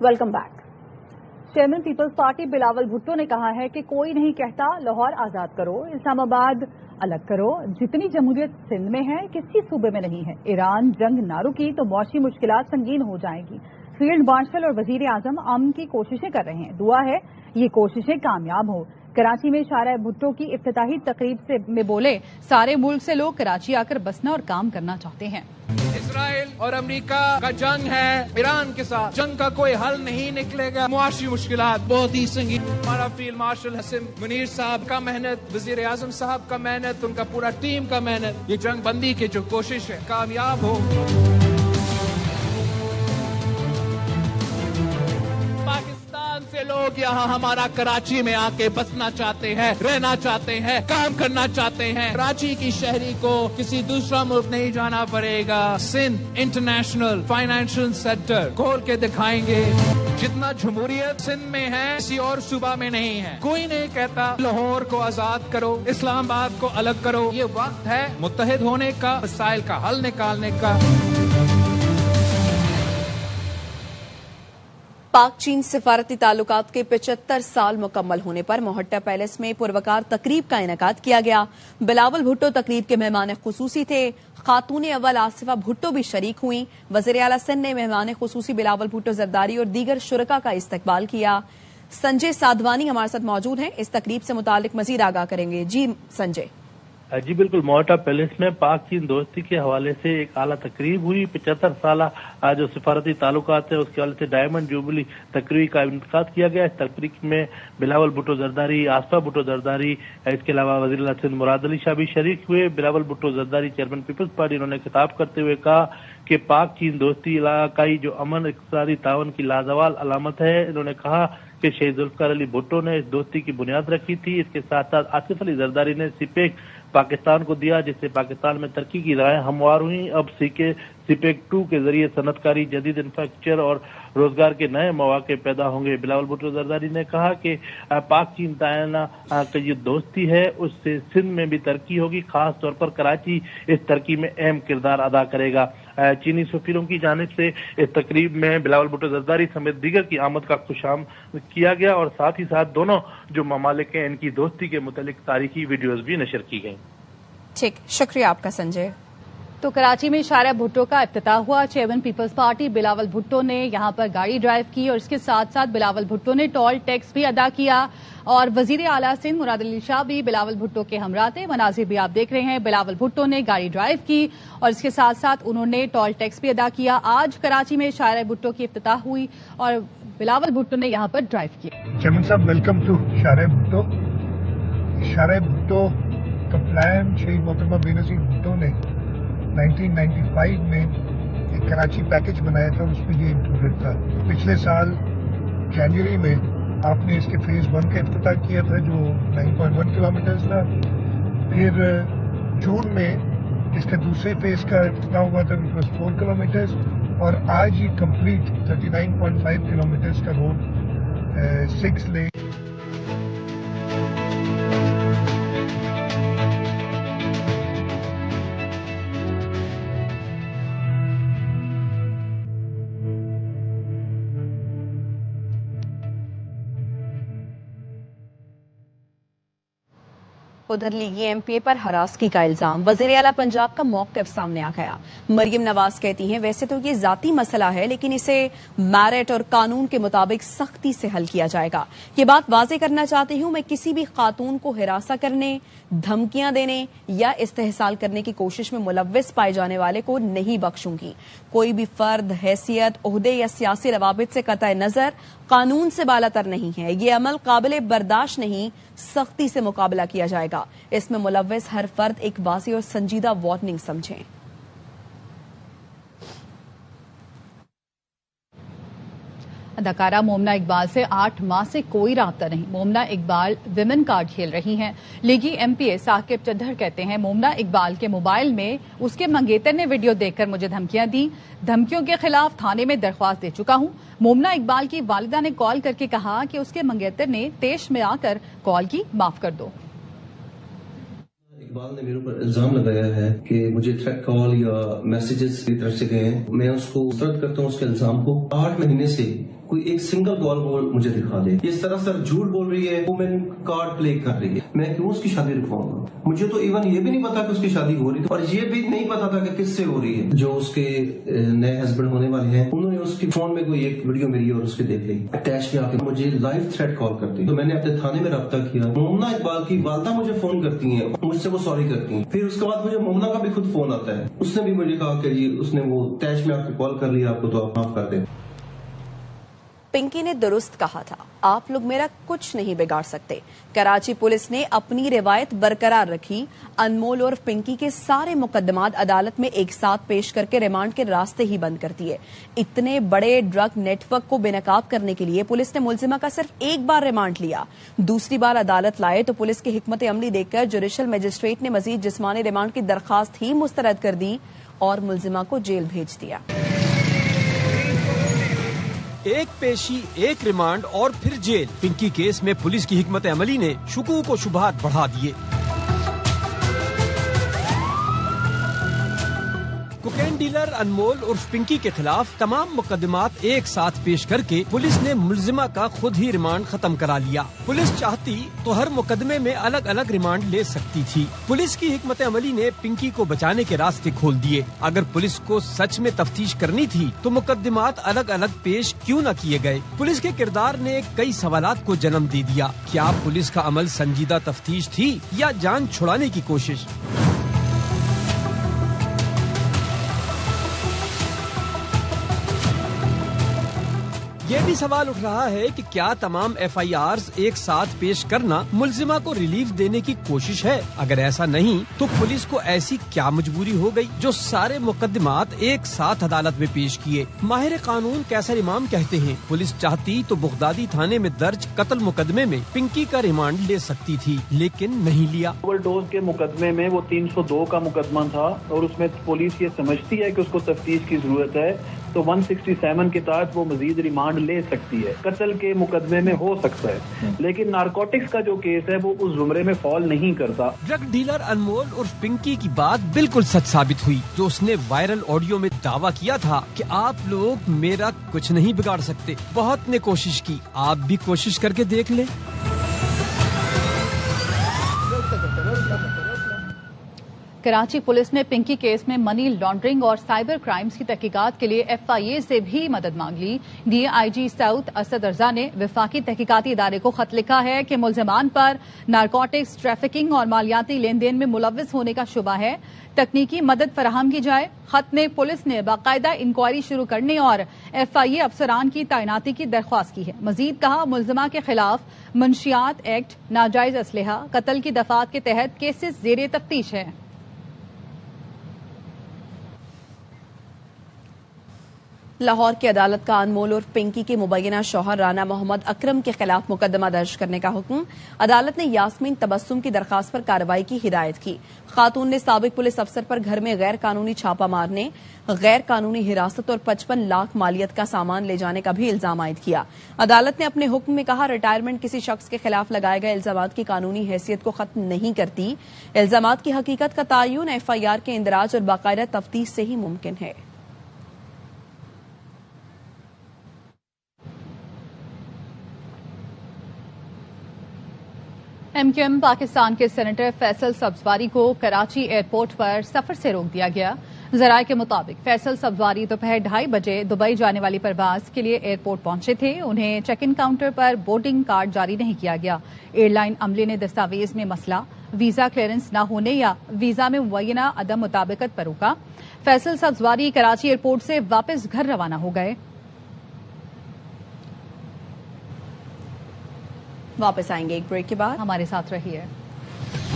Welcome back. Chairman Peoples Party Bilawal Bhutto ने कहा है कि कोई नहीं कहता लाहौर आजाद करो, इस्लामाबाद अलग करो। जितनी जमहूरियत सिंध में है किसी सूबे में नहीं है। ईरान जंग ना रुकी तो मौशी मुश्किलात संगीन हो जाएंगी। फील्ड मार्शल और वजीर आजम अमन की कोशिशें कर रहे हैं। दुआ है ये कोशिशें कामयाब हो। कराची में शारा भुट्टो की इफ्तिताही तकरीब में बोले, सारे मुल्क से लोग कराची आकर बसना और काम करना चाहते हैं। इसराइल और अमेरिका का जंग है ईरान के साथ, जंग का कोई हल नहीं निकलेगा। मुआशी मुश्किलात बहुत ही संगीन। हमारा फील्ड मार्शल हसन मुनीर साहब का मेहनत, वजीर आजम साहब का मेहनत, उनका पूरा टीम का मेहनत, ये जंग बंदी की जो कोशिश है कामयाब हो। पाकिस्तान से लोग यहाँ हमारा कराची में आके बसना चाहते हैं, रहना चाहते हैं, काम करना चाहते हैं। कराची की शहरी को किसी दूसरा मुल्क नहीं जाना पड़ेगा। सिंध इंटरनेशनल फाइनेंशियल सेंटर खोल के दिखाएंगे। जितना जमहूरियत सिंध में है किसी और सूबा में नहीं है। कोई नहीं कहता लाहौर को आजाद करो, इस्लामाबाद को अलग करो। ये वक्त है मुत्तहिद होने का, मसाइल का हल निकालने का। पाक चीन सिफारती ताल्लुकात के 75 साल मुकम्मल होने पर मोहट्टा पैलेस में पुरवकार तकरीब का इनेकाद किया गया। बिलावल भुट्टो तकरीब के मेहमान खुसूसी थे। खातून अव्वल आसिफा भुट्टो भी शरीक हुई। वज़ीर आला सिंध ने मेहमान खुसूसी बिलावल भुट्टो जरदारी और दीगर शुरका का इस्तकबाल किया। संजय साधवानी हमारे साथ मौजूद हैं, इस तकरीब से मुतालिक मजीद आगाह करेंगे। जी संजय। जी बिल्कुल, मोहट्टा पैलेस में पाक चीन दोस्ती के हवाले से एक आला तकरीब हुई। 75 साल जो सिफारती ताल्लुकात है उसके हवाले से डायमंड जुबली तकरीब का इनेकाद किया गया। इस तकरीब में बिलावल भुट्टो जरदारी, आसफा भुट्टो जरदारी, इसके अलावा वज़ीर आला सिंध मुराद अली शाह भी शरीक हुए। बिलावल भुट्टो जरदारी चेयरमैन पीपल्स पार्टी, इन्होंने खिताब करते हुए कहा कि पाक चीन दोस्ती इलाकाई जो अमन इक़्तिसादी तावन की लाजवाल अलामत है। इन्होंने कहा कि शहीद जुल्फ़िकार अली भुट्टो ने इस दोस्ती की बुनियाद रखी थी। इसके साथ साथ आसिफ अली जरदारी ने सिपेक पाकिस्तान को दिया, जिससे पाकिस्तान में तरक्की की राहें हमवार हुई। अब सिपेक 2 के जरिए सनतकारी, जदीद इंफ्रास्ट्रक्चर और रोजगार के नए मौके पैदा होंगे। बिलावल भुट्टो जरदारी ने कहा कि पाक चीन तायना का ये दोस्ती है उससे सिंध में भी तरक्की होगी। खास तौर पर कराची इस तरक्की में अहम किरदार अदा करेगा। चीनी सफीरों की जानिब से इस तकरीब में बिलावल भुट्टो जरदारी समेत दीगर की आमद का खुशामद किया गया और साथ ही साथ दोनों जो ममालिक हैं इनकी दोस्ती के मुतालिक तारीखी वीडियोज भी नशर की गई। ठीक, शुक्रिया आपका संजय। तो कराची में शारा भुट्टो का इफ्तिताह हुआ। चेयरमैन पीपल्स पार्टी बिलावल भुट्टो ने यहां पर गाड़ी ड्राइव की और इसके साथ साथ बिलावल भुट्टो ने टोल टैक्स भी अदा किया और वजीर आला सिंध मुराद अली शाह भी बिलावल भुट्टो के हमरा थे। मनाजिर भी आप देख रहे हैं। बिलावल भुट्टो ने गाड़ी ड्राइव की और इसके साथ साथ उन्होंने टोल टैक्स भी अदा किया। आज कराची में शारा भुट्टो की इफ्तिताह हुई और बिलावल भुट्टो ने यहां पर ड्राइव किया। चेयरमैन साहब, वेलकम टू शारा भुट्टो। शारा भुट्टो का प्लान शहीद मोहतरमा बेनज़ीर भुट्टो ने 1995 में एक कराची पैकेज बनाया था, उसमें ये इंक्लूडेड था। पिछले साल जनवरी में आपने इसके फेज 1 का इफ्तिताह किया था जो 9.1 किलोमीटर था। फिर जून में इसके दूसरे फेज का इफ्तिताह हुआ था विच वाज 4 किलोमीटर और आज ये कंप्लीट 39.5 किलोमीटर का रोड 6 लेन। उधर लीगी एमपीए पर हरासगी का इल्जाम। वज़ीर आला पंजाब का मौक़िफ़ सामने आ गया। मरियम नवाज कहती हैं वैसे तो ये जाती मसला है लेकिन इसे मैरिट और कानून के मुताबिक सख्ती से हल किया जाएगा। ये बात वाज़ेह करना चाहती हूँ, मैं किसी भी खातून को हिरासा करने, धमकियां देने या इस्तेहसाल करने की कोशिश में मुलव्विस पाए जाने वाले को नहीं बख्शूंगी। कोई भी फर्द, हैसियत, ओहदे या सियासी रवाबित से कतई नजर कानून से बालातर नहीं है। ये अमल काबिल बर्दाश्त नहीं, सख्ती से मुकाबला किया जाएगा। इसमें मुलव्विस हर फर्द एक वाज़ेह और संजीदा वार्निंग समझें। अदाकारा मोमना इकबाल से 8 माह से कोई राब्ता नहीं। मोमना इकबाल विमेन कार्ड खेल रही हैं। लीगी एमपीए साकिब चड्ढर कहते हैं मोमना इकबाल के मोबाइल में उसके मंगेतर ने वीडियो देखकर मुझे धमकियां दी। धमकियों के खिलाफ थाने में दरख्वास्त दे चुका हूं। मोमना इकबाल की वालिदा ने कॉल करके कहा कि उसके मंगेतर ने तेश में आकर कॉल की, माफ कर दो। इकबाल ने मेरे ऊपर इल्जाम लगाया है कि मुझे थ्रेट कॉल या मैसेजेस की तरफ से गए हैं। मैं उसको मुस्तरद करता हूँ उसके इल्जाम को। 8 महीने से कोई एक सिंगल कॉल वो मुझे दिखा दे। ये सरासर झूठ बोल रही है, वो मैंने कार्ड प्ले कर रही है, मैं क्यों उसकी शादी रुकवाऊंगा? मुझे तो इवन ये भी नहीं पता कि उसकी शादी हो रही थी, और ये भी नहीं पता था कि किससे हो रही है। जो उसके नए हस्बैंड होने वाले हैं, उन्होंने उसकी फोन में कोई एक वीडियो मेरी और उसके देख ली, अटैच में आके मुझे लाइव थ्रेट कॉल करती। तो मैंने अपने थाने में रब्ता किया। मोमना इकबाल की वालदा मुझे फोन करती हैं, मुझसे वो सॉरी करती हैं। फिर उसके बाद मुझे मोमना का भी खुद फोन आता है, उसने भी मुझे कहा कि जी उसने वो अटैच में आके कॉल कर लिया आपको, तो आप माफ कर दें। पिंकी ने दुरुस्त कहा था, आप लोग मेरा कुछ नहीं बिगाड़ सकते। कराची पुलिस ने अपनी रिवायत बरकरार रखी। अनमोल और पिंकी के सारे मुकदमात अदालत में एक साथ पेश करके रिमांड के रास्ते ही बंद कर दिए। इतने बड़े ड्रग नेटवर्क को बेनकाब करने के लिए पुलिस ने मुलजिमा का सिर्फ एक बार रिमांड लिया। दूसरी बार अदालत लाए तो पुलिस की हिकमत अमली देखकर जुडिशल मजिस्ट्रेट ने मजीद जिस्मानी रिमांड की दरखास्त ही मुस्तरद कर दी और मुलजिमा को जेल भेज दिया। एक पेशी, एक रिमांड और फिर जेल। पिंकी केस में पुलिस की हिकमत अमली ने शुकूक व शुबहात बढ़ा दिए। कोकेन डीलर अनमोल उर्फ पिंकी के खिलाफ तमाम मुकदमात एक साथ पेश करके पुलिस ने मुलजिमा का खुद ही रिमांड खत्म करा लिया। पुलिस चाहती तो हर मुकदमे में अलग अलग रिमांड ले सकती थी। पुलिस की हिकमत अमली ने पिंकी को बचाने के रास्ते खोल दिए। अगर पुलिस को सच में तफ्तीश करनी थी तो मुकदमात अलग अलग पेश क्यों न किए गए? पुलिस के किरदार ने कई सवालात को जन्म दे दिया। क्या पुलिस का अमल संजीदा तफ्तीश थी या जान छुड़ाने की कोशिश? ये भी सवाल उठ रहा है कि क्या तमाम FIRs एक साथ पेश करना मुलजिमा को रिलीफ देने की कोशिश है? अगर ऐसा नहीं तो पुलिस को ऐसी क्या मजबूरी हो गई जो सारे मुकदमात एक साथ अदालत में पेश किए? माहिर कानून कैसर इमाम कहते हैं, पुलिस चाहती तो बगदादी थाने में दर्ज कत्ल मुकदमे में पिंकी का रिमांड ले सकती थी, लेकिन नहीं लिया। ओवरडोज के मुकदमे में वो 302 का मुकदमा था और उसमें पुलिस ये समझती है कि उसको तफ्तीश की जरूरत है, तो 167 के तहत वो मजीद रिमांड ले सकती है। कत्ल के मुकदमे में हो सकता है, लेकिन नारकोटिक्स का जो केस है वो उस जुमरे में फॉल नहीं करता। ड्रग डीलर अनमोल और पिंकी की बात बिल्कुल सच साबित हुई। जो उसने वायरल ऑडियो में दावा किया था कि आप लोग मेरा कुछ नहीं बिगाड़ सकते। बहुत ने कोशिश की, आप भी कोशिश करके देख ले। कराची पुलिस ने पिंकी केस में मनी लॉन्ड्रिंग और साइबर क्राइम्स की तहकीकात के लिए FIA से भी मदद मांग ली। DIG साउथ असद रजा ने वफाकी तहकीकाती इदारे को खत लिखा है कि मुलजमान पर नारकोटिक्स, ट्रैफिकिंग और मालियाती लेन देन में मुलव्विस होने का शुबा है, तकनीकी मदद फराहम की जाए। खत में पुलिस ने बाकायदा इंक्वायरी शुरू करने और FIA अफसरान की तैनाती की दरख्वास्त की है। मजीद कहा, मुलजमा के खिलाफ मंशियात एक्ट, नाजायज असलहा, कत्ल की दफात के तहत केसेस जेर तफ्तीश है। लाहौर की अदालत का अनमोल और पिंकी के मुबैना शौहर राना मोहम्मद अकरम के खिलाफ मुकदमा दर्ज करने का हुक्म। अदालत ने यास्मीन तबस्सुम की दरखास्त पर कार्रवाई की हिदायत की। खातून ने साबिक पुलिस अफसर पर घर में गैर कानूनी छापा मारने, गैर कानूनी हिरासत और 55 लाख मालियत का सामान ले जाने का भी इल्जाम आयद किया। अदालत ने अपने हुक्म में कहा, रिटायरमेंट किसी शख्स के खिलाफ लगाए गए इल्जामात की कानूनी हैसियत को खत्म नहीं करती। इल्जामात की हकीकत का तयन FIR के इंदराज और बाकायदा तफ्तीश से ही मुमकिन है। MQM पाकिस्तान के सेनेटर फैसल सब्जवारी को कराची एयरपोर्ट पर सफर से रोक दिया गया। जराये के मुताबिक फैसल सब्जवारी दोपहर 2:30 बजे दुबई जाने वाली परवाज के लिए एयरपोर्ट पहुंचे थे। उन्हें चेक इन काउंटर पर बोर्डिंग कार्ड जारी नहीं किया गया। एयरलाइन अमले ने दस्तावेज में मसला, वीजा क्लियरेंस न होने या वीजा में मुबैना अदम मुताबिकत पर रोका। फैसल सब्जवारी कराची एयरपोर्ट से वापस घर रवाना हो गए। वापस आएंगे एक ब्रेक के बाद, हमारे साथ रहिए।